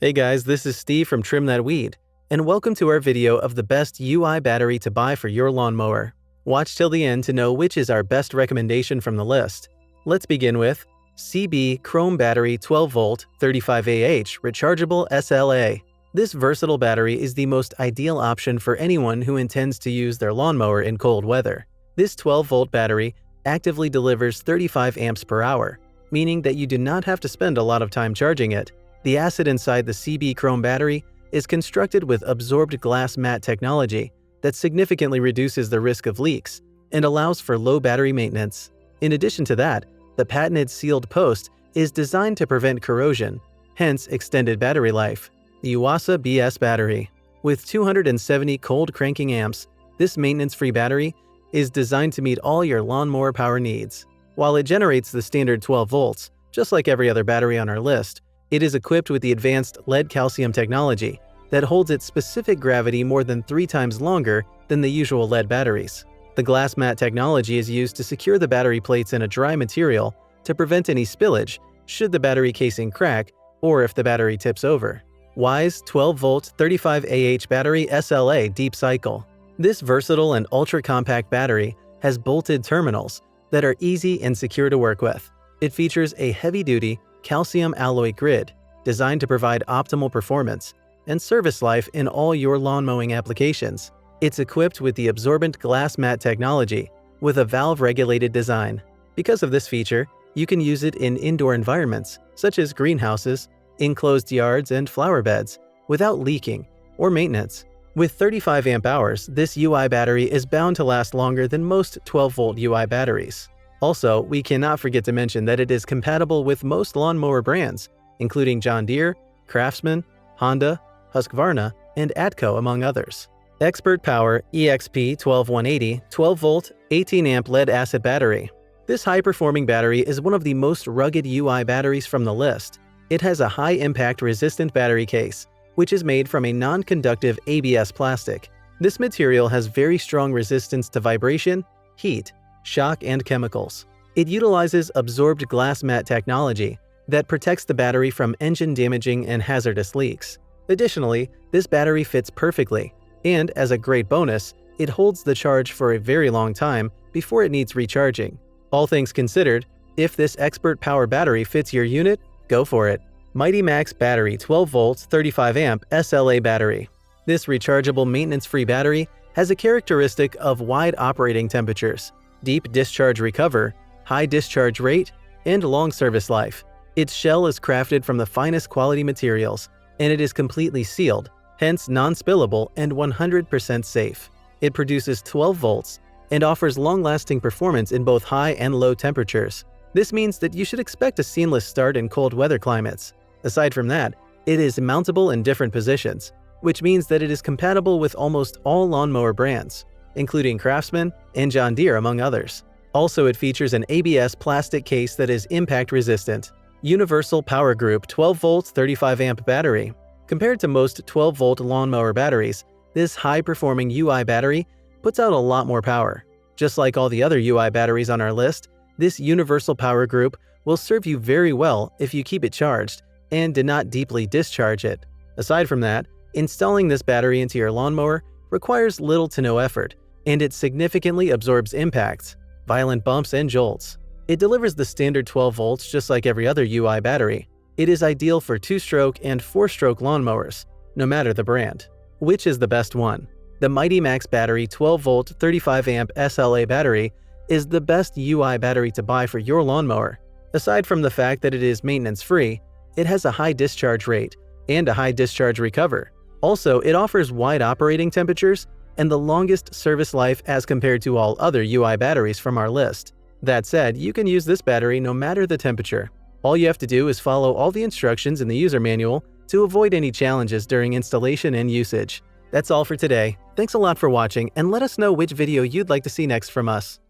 Hey guys, this is Steve from Trim That Weed, and welcome to our video of the best UI battery to buy for your lawnmower. Watch till the end to know which is our best recommendation from the list. Let's begin with CHROMEBATTERY 12V 35Ah Rechargeable SLA. This versatile battery is the most ideal option for anyone who intends to use their lawnmower in cold weather. This 12-volt battery actively delivers 35 amps per hour, meaning that you do not have to spend a lot of time charging it. The acid inside the CHROMEBATTERY is constructed with absorbed glass mat technology that significantly reduces the risk of leaks and allows for low battery maintenance. In addition to that, the patented sealed post is designed to prevent corrosion, hence extended battery life. The Yuasa BS battery. With 270 cold cranking amps, this maintenance-free battery is designed to meet all your lawnmower power needs. While it generates the standard 12 volts, just like every other battery on our list, it is equipped with the advanced lead calcium technology that holds its specific gravity more than 3 times longer than the usual lead batteries. The glass mat technology is used to secure the battery plates in a dry material to prevent any spillage should the battery casing crack or if the battery tips over. Wise 12-volt 35Ah battery SLA deep cycle. This versatile and ultra-compact battery has bolted terminals that are easy and secure to work with. It features a heavy-duty calcium alloy grid designed to provide optimal performance and service life in all your lawn mowing applications. It's equipped with the absorbent glass mat technology with a valve-regulated design. Because of this feature, you can use it in indoor environments such as greenhouses, enclosed yards, and flower beds without leaking or maintenance. With 35 amp hours, this UI battery is bound to last longer than most 12-volt UI batteries. Also, we cannot forget to mention that it is compatible with most lawnmower brands, including John Deere, Craftsman, Honda, Husqvarna, and Atco, among others. Expert Power EXP 12180 12-volt 18-amp lead-acid battery. This high-performing battery is one of the most rugged UI batteries from the list. It has a high-impact resistant battery case, which is made from a non-conductive ABS plastic. This material has very strong resistance to vibration, heat, shock, and chemicals. It utilizes absorbed glass mat technology that protects the battery from engine-damaging and hazardous leaks. Additionally, this battery fits perfectly, and as a great bonus, it holds the charge for a very long time before it needs recharging. All things considered, if this Expert Power battery fits your unit, go for it. Mighty Max Battery 12 volts 35 amp SLA battery. This rechargeable maintenance-free battery has a characteristic of wide operating temperatures, deep discharge recover, high discharge rate, and long service life. Its shell is crafted from the finest quality materials, and it is completely sealed, hence non-spillable and 100% safe. It produces 12 volts and offers long-lasting performance in both high and low temperatures. This means that you should expect a seamless start in cold weather climates. Aside from that, it is mountable in different positions, which means that it is compatible with almost all lawnmower brands, including Craftsman and John Deere, among others. Also, it features an ABS plastic case that is impact resistant. Universal Power Group 12-volt 35-amp battery. Compared to most 12-volt lawnmower batteries, this high-performing UI battery puts out a lot more power. Just like all the other UI batteries on our list, this Universal Power Group will serve you very well if you keep it charged and do not deeply discharge it. Aside from that, installing this battery into your lawnmower requires little to no effort, and it significantly absorbs impacts, violent bumps, and jolts. It delivers the standard 12 volts just like every other UI battery. It is ideal for 2-stroke and 4-stroke lawnmowers, no matter the brand. Which is the best one? The Mighty Max Battery 12-volt 35-amp SLA battery is the best UI battery to buy for your lawnmower. Aside from the fact that it is maintenance-free, it has a high discharge rate and a high discharge recover. Also, it offers wide operating temperatures and the longest service life as compared to all other UI batteries from our list. That said, you can use this battery no matter the temperature. All you have to do is follow all the instructions in the user manual to avoid any challenges during installation and usage. That's all for today. Thanks a lot for watching, and let us know which video you'd like to see next from us.